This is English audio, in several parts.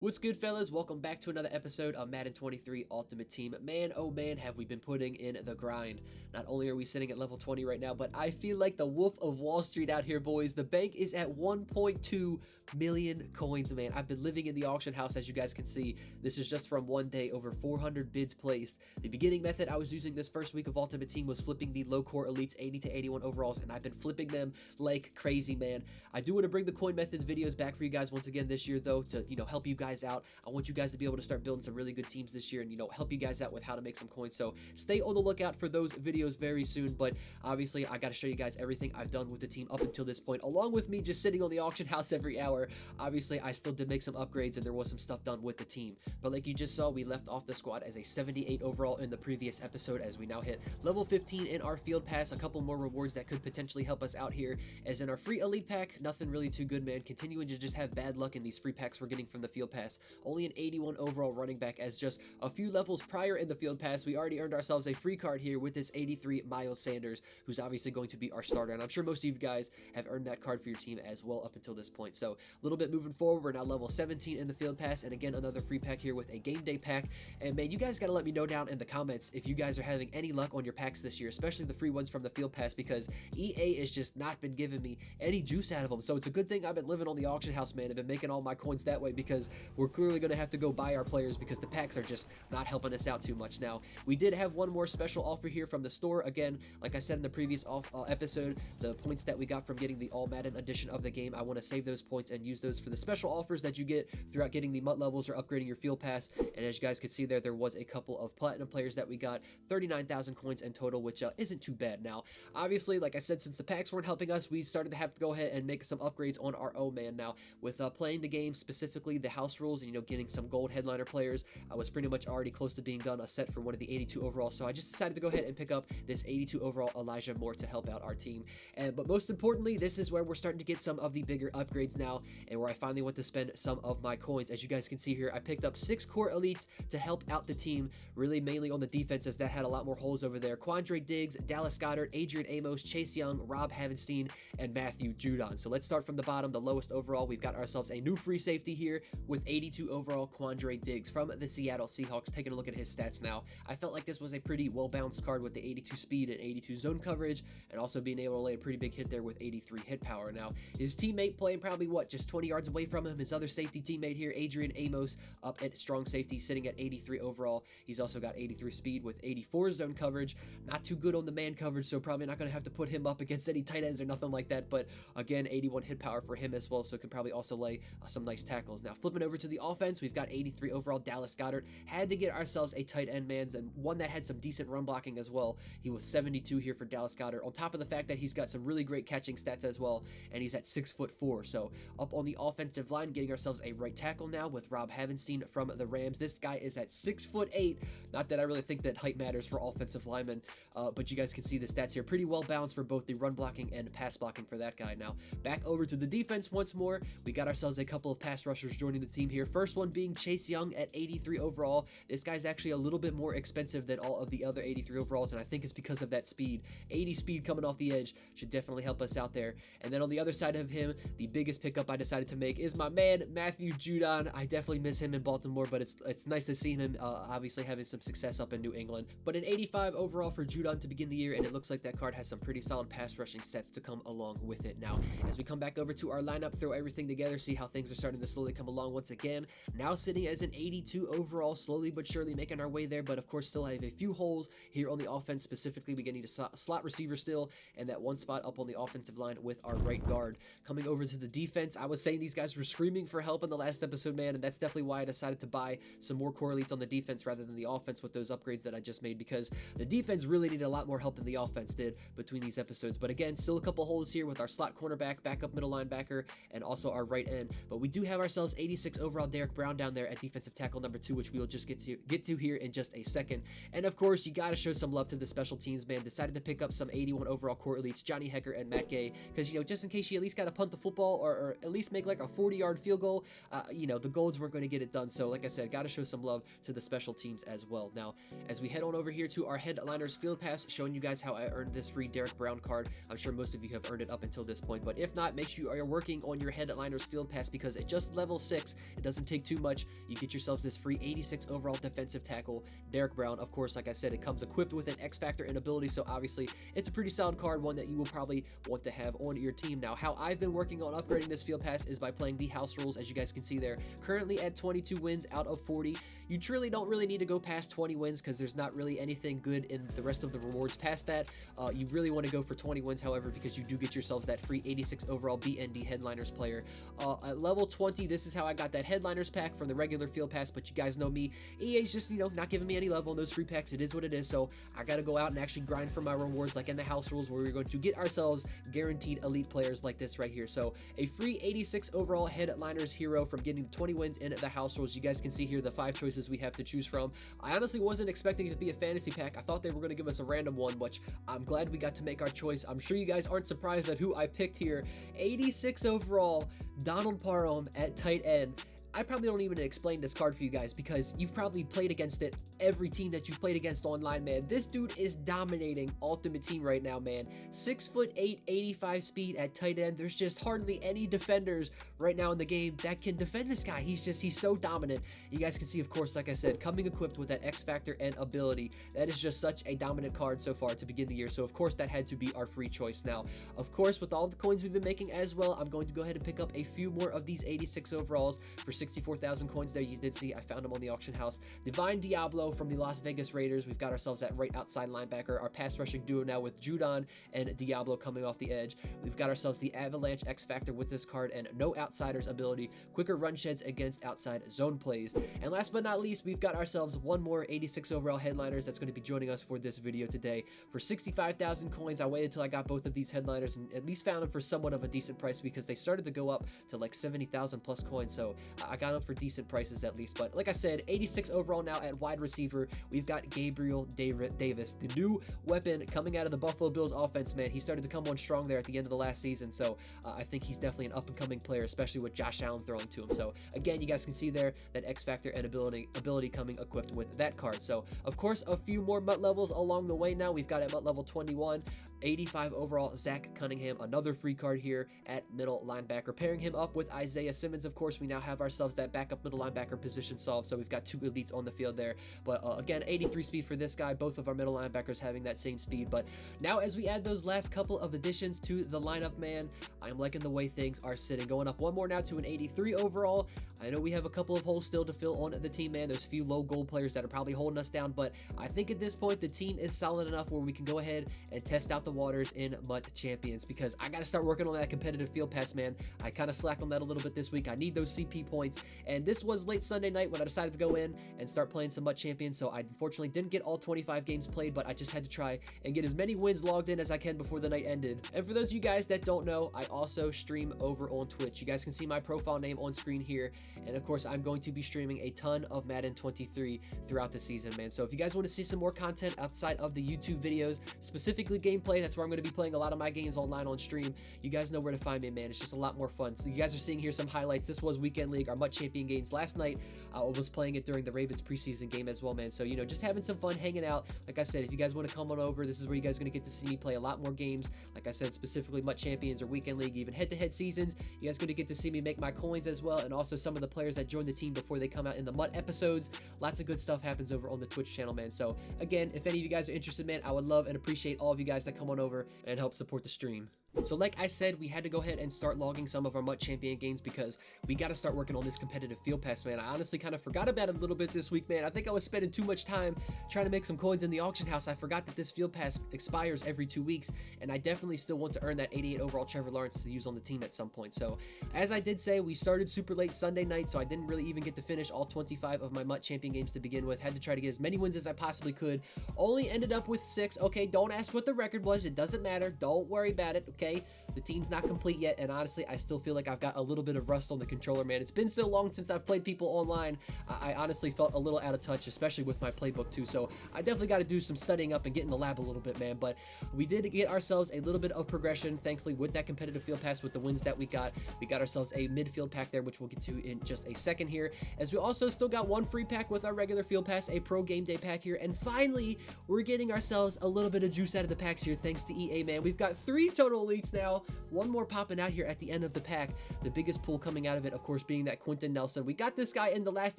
What's good, fellas? Welcome back to another episode of Madden 23 Ultimate Team. Man, oh man, have we been putting in the grind. Not only are we sitting at level 20 right now, but I feel like the Wolf of Wall Street out here, boys. The bank is at 1.2 million coins, man. I've been living in the auction house, as you guys can see. This is just from one day, over 400 bids placed. The beginning method I was using this first week of Ultimate Team was flipping the low core elites 80 to 81 overalls, and I've been flipping them like crazy, man. I do want to bring the coin methods videos back for you guys once again this year, though, to, help you guys out. I want you guys to be able to start building some really good teams this year and, help you guys out with how to make some coins. So stay on the lookout for those videos very soon. But obviously, I got to show you guys everything I've done with the team up until this point, along with me just sitting on the auction house every hour. Obviously, I still did make some upgrades and there was some stuff done with the team. But like you just saw, we left off the squad as a 78 overall in the previous episode, as we now hit level 15 in our field pass. A couple more rewards that could potentially help us out here, as in our free elite pack, nothing really too good, man. Continuing to just have bad luck in these free packs we're getting from the field pass. Only an 81 overall running back, as just a few levels prior in the field pass, we already earned ourselves a free card here with this 83 Miles Sanders, who's obviously going to be our starter. And I'm sure most of you guys have earned that card for your team as well up until this point. So a little bit moving forward, we're now level 17 in the field pass. And again, another free pack here with a game day pack. And man, you guys got to let me know down in the comments if you guys are having any luck on your packs this year, especially the free ones from the field pass, because EA has just not been giving me any juice out of them. So it's a good thing I've been living on the auction house, man. I've been making all my coins that way, because we're clearly going to have to go buy our players because the packs are just not helping us out too much. Now, we did have one more special offer here from the store. Again, like I said in the previous episode, the points that we got from getting the All Madden edition of the game, I want to save those points and use those for the special offers that you get throughout getting the MUT levels or upgrading your field pass. And as you guys can see there was a couple of platinum players that we got, 39,000 coins in total, which isn't too bad. Now, obviously, like I said, since the packs weren't helping us, we started to have to go ahead and make some upgrades on our own, man. Now, with playing the game, specifically the house rules, and getting some gold headliner players, I was pretty much already close to being done a set for one of the 82 overall, so I just decided to go ahead and pick up this 82 overall Elijah Moore to help out our team. But most importantly, this is where we're starting to get some of the bigger upgrades now, and where I finally want to spend some of my coins. As you guys can see here, I picked up 6 core elites to help out the team, really mainly on the defense, as that had a lot more holes over there. Quandre Diggs, Dallas Goedert, Adrian Amos, Chase Young, Rob Havenstein, and Matthew Judon. So let's start from the bottom, the lowest overall. We've got ourselves a new free safety here with 82 overall Quandre Diggs from the Seattle Seahawks. Taking a look at his stats now, I felt like this was a pretty well-balanced card with the 82 speed and 82 zone coverage, and also being able to lay a pretty big hit there with 83 hit power. Now, his teammate playing probably, just 20 yards away from him, his other safety teammate here, Adrian Amos, up at strong safety, sitting at 83 overall. He's also got 83 speed with 84 zone coverage. Not too good on the man coverage, so probably not going to have to put him up against any tight ends or nothing like that, but again, 81 hit power for him as well, so can probably also lay some nice tackles. Now, flipping over to the offense, we've got 83 overall Dallas Goedert. Had to get ourselves a tight end, man, and one that had some decent run blocking as well. He was 72 here for Dallas Goedert, on top of the fact that he's got some really great catching stats as well, and he's at 6'4". So up on the offensive line, getting ourselves a right tackle now with Rob Havenstein from the Rams. This guy is at 6'8". Not that I really think that height matters for offensive linemen, but you guys can see the stats here. Pretty well balanced for both the run blocking and pass blocking for that guy. Now, back over to the defense once more. We got ourselves a couple of pass rushers joining the team here. First one being Chase Young at 83 overall. This guy's actually a little bit more expensive than all of the other 83 overalls, and I think it's because of that speed. 80 speed coming off the edge should definitely help us out there. And then on the other side of him, the biggest pickup I decided to make is my man, Matthew Judon. I definitely miss him in Baltimore, but it's nice to see him obviously having some success up in New England. But an 85 overall for Judon to begin the year, and it looks like that card has some pretty solid pass rushing sets to come along with it. Now, as we come back over to our lineup, throw everything together, see how things are starting to slowly come along once again. Now sitting as an 82 overall, slowly but surely making our way there, but of course still have a few holes here on the offense, specifically beginning to slot receiver still, and that one spot up on the offensive line with our right guard. Coming over to the defense, I was saying these guys were screaming for help in the last episode, man, and that's definitely why I decided to buy some more core elites on the defense rather than the offense with those upgrades that I just made, because the defense really needed a lot more help than the offense did between these episodes. But again, still a couple holes here with our slot cornerback, backup middle linebacker, and also our right end. But we do have ourselves 86 overall Derek Brown down there at defensive tackle number 2, which we will just get to here in just a second. And of course, you got to show some love to the special teams, man. Decided to pick up some 81 overall core elites, Johnny Hecker and Matt Gay, because, just in case you at least got to punt the football or at least make like a 40-yard field goal, the golds weren't going to get it done. So like I said, got to show some love to the special teams as well. Now, as we head on over here to our headliners field pass, showing you guys how I earned this free Derek Brown card. I'm sure most of you have earned it up until this point, but if not, make sure you are working on your headliners field pass, because at just level 6, It doesn't take too much. You get yourselves this free 86 overall defensive tackle, Derek Brown. Of course, like I said, it comes equipped with an X Factor and ability, so obviously it's a pretty solid card, one that you will probably want to have on your team. Now, how I've been working on upgrading this field pass is by playing the house rules, as you guys can see there. Currently at 22 wins out of 40. You truly don't really need to go past 20 wins because there's not really anything good in the rest of the rewards past that. You really want to go for 20 wins, however, because you do get yourselves that free 86 overall BND Headliners player. At level 20, this is how I got that Headliners pack from the regular field pass, but you guys know me. EA's just, not giving me any level on those free packs. It is what it is, so I got to go out and actually grind for my rewards like in the house rules, where we're going to get ourselves guaranteed elite players like this right here. So a free 86 overall Headliners hero from getting the 20 wins in the house rules. You guys can see here the 5 choices we have to choose from. I honestly wasn't expecting it to be a fantasy pack. I thought they were going to give us a random one, which I'm glad we got to make our choice. I'm sure you guys aren't surprised at who I picked here. 86 overall, Donald Parham at tight end. I probably don't even explain this card for you guys because you've probably played against it every team that you've played against online, man. This dude is dominating Ultimate Team right now, man. 6'8", 85 speed at tight end. There's just hardly any defenders right now in the game that can defend this guy. He's so dominant. You guys can see, of course, like I said, coming equipped with that X Factor and ability. That is just such a dominant card so far to begin the year. So, of course, that had to be our free choice. Now, of course, with all the coins we've been making as well, I'm going to go ahead and pick up a few more of these 86 overalls for 64,000 coins there. You did see I found them on the auction house. Divine Diablo from the Las Vegas Raiders. We've got ourselves that right outside linebacker. Our pass rushing duo now with Judon and Diablo coming off the edge. We've got ourselves the Avalanche X Factor with this card and no outsiders ability. Quicker run sheds against outside zone plays. And last but not least, we've got ourselves one more 86 overall Headliners that's going to be joining us for this video today. For 65,000 coins, I waited till I got both of these Headliners and at least found them for somewhat of a decent price because they started to go up to like 70,000 plus coins. So I got them for decent prices at least. But like I said, 86 overall now at wide receiver. We've got Gabriel Davis, the new weapon coming out of the Buffalo Bills offense, man. He started to come on strong there at the end of the last season. So I think he's definitely an up-and-coming player, especially with Josh Allen throwing to him. So again, you guys can see there that X Factor and ability coming equipped with that card. So of course, a few more MUT levels along the way now. We've got at MUT level 21, 85 overall Zach Cunningham, another free card here at middle linebacker. Pairing him up with Isaiah Simmons, of course, we now have ourselves that backup middle linebacker position solved. So we've got two elites on the field there. But again, 83 speed for this guy, both of our middle linebackers having that same speed. But now as we add those last couple of additions to the lineup, man, I'm liking the way things are sitting. Going up one more now to an 83 overall. I know we have a couple of holes still to fill on the team, man. There's a few low gold players that are probably holding us down, but I think at this point the team is solid enough where we can go ahead and test out the waters in MUT Champions, because I got to start working on that competitive field pass, man. I kind of slacked on that a little bit this week. I need those CP points, and this was late Sunday night when I decided to go in and start playing some MUT Champions, so I unfortunately didn't get all 25 games played, but I just had to try and get as many wins logged in as I can before the night ended. And for those of you guys that don't know, I also stream over on Twitch. You guys can see my profile name on screen here, and of course I'm going to be streaming a ton of Madden 23 throughout the season, man. So if you guys want to see some more content outside of the YouTube videos, specifically gameplay, that's where I'm going to be playing a lot of my games online on stream. You guys know where to find me, man. It's just a lot more fun. So you guys are seeing here some highlights. This was Weekend League, our MUT Champion games last night. I was playing it during the Ravens preseason game as well, man. So, just having some fun hanging out. Like I said, if you guys want to come on over, this is where you guys are going to get to see me play a lot more games. Like I said, specifically MUT Champions or Weekend League, even head-to-head seasons. You guys are going to get to see me make my coins as well, and also some of the players that join the team before they come out in the MUT episodes. Lots of good stuff happens over on the Twitch channel, man. So again, if any of you guys are interested, man, I would love and appreciate all of you guys that come on over and help support the stream. So like I said, we had to go ahead and start logging some of our MUT Champion games because we got to start working on this competitive field pass, man. I honestly kind of forgot about it a little bit this week, man. I think I was spending too much time trying to make some coins in the auction house. I forgot that this field pass expires every 2 weeks, and I definitely still want to earn that 88 overall Trevor Lawrence to use on the team at some point. So as I did say, we started super late Sunday night, so I didn't really even get to finish all 25 of my MUT Champion games to begin with. Had to try to get as many wins as I possibly could. Only ended up with 6. Okay, don't ask what the record was. It doesn't matter. Don't worry about it, okay? The team's not complete yet, and honestly, I still feel like I've got a little bit of rust on the controller, man. It's been so long since I've played people online. I honestly felt a little out of touch, especially with my playbook too, so I definitely got to do some studying up and get in the lab a little bit, man. But we did get ourselves a little bit of progression, thankfully, with that competitive field pass with the wins that we got. We got ourselves a midfield pack there, which we'll get to in just a second here, as we also still got one free pack with our regular field pass, a pro game day pack here, and finally, we're getting ourselves a little bit of juice out of the packs here, thanks to EA, man. We've got 3 total elites now. one more popping out here at the end of the pack. The biggest pull coming out of it, of course, being that Quentin Nelson. We got this guy in the last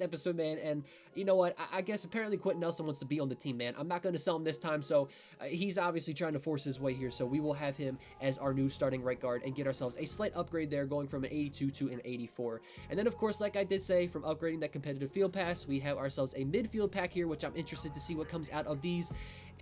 episode, man, and you know what? I guess apparently Quentin Nelson wants to be on the team, man. I'm not going to sell him this time, so he's obviously trying to force his way here, so we will have him as our new starting right guard and get ourselves a slight upgrade there, going from an 82 to an 84. And then, of course, like I did say, from upgrading that competitive field pass, we have ourselves a midfield pack here, which I'm interested to see what comes out of these.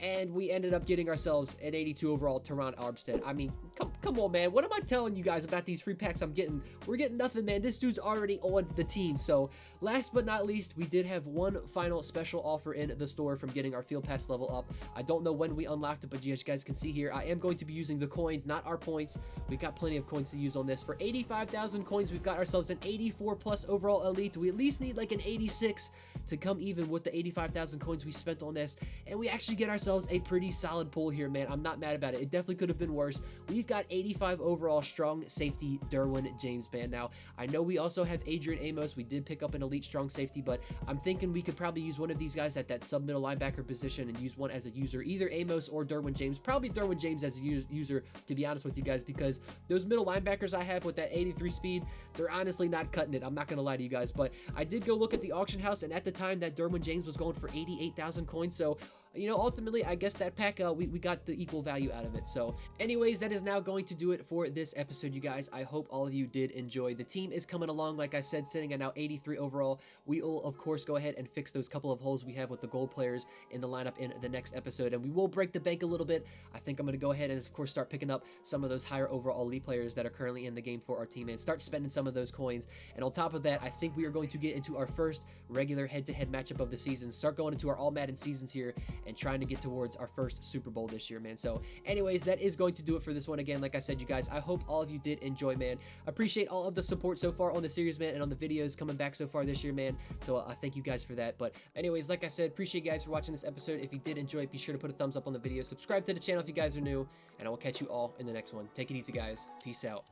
And we ended up getting ourselves an 82 overall Teron Armstead. I mean, come on, man. What am I telling you guys about these free packs I'm getting? We're getting nothing, man. This dude's already on the team. So last but not least, we did have one final special offer in the store from getting our field pass level up. I don't know when we unlocked it, but as you guys can see here, I am going to be using the coins, not our points. We've got plenty of coins to use on this. For 85,000 coins, we've got ourselves an 84 plus overall elite. We at least need like an 86 to come even with the 85,000 coins we spent on this. And we actually get ourselves a pretty solid pull here, man. I'm not mad about it. It definitely could have been worse. We've got 85 overall strong safety Derwin James, man. Now, I know we also have Adrian Amos. We did pick up an elite strong safety, but I'm thinking we could probably use one of these guys at that sub-middle linebacker position and use one as a user, either Amos or Derwin James. Probably Derwin James as a user, to be honest with you guys, because those middle linebackers I have with that 83 speed, they're honestly not cutting it. I'm not going to lie to you guys, but I did go look at the auction house, and at the time that Derwin James was going for 88,000 coins, so you know, ultimately, I guess that pack, we got the equal value out of it. So anyways, that is now going to do it for this episode, you guys. I hope all of you did enjoy. The team is coming along, like I said, sitting at now 83 overall. We will, of course, go ahead and fix those couple of holes we have with the gold players in the lineup in the next episode, and we will break the bank a little bit. I think I'm going to go ahead and, of course, start picking up some of those higher overall elite players that are currently in the game for our team and start spending some of those coins. And on top of that, I think we are going to get into our first regular head-to-head matchup of the season, start going into our all Madden seasons here and trying to get towards our first Super Bowl this year, man. So anyways, that is going to do it for this one. Again, like I said, you guys, I hope all of you did enjoy, man. Appreciate all of the support so far on the series, man, and on the videos coming back so far this year, man. So I thank you guys for that. But anyways, like I said, appreciate you guys for watching this episode. If you did enjoy it, be sure to put a thumbs up on the video, subscribe to the channel if you guys are new, and I will catch you all in the next one. Take it easy, guys. Peace out.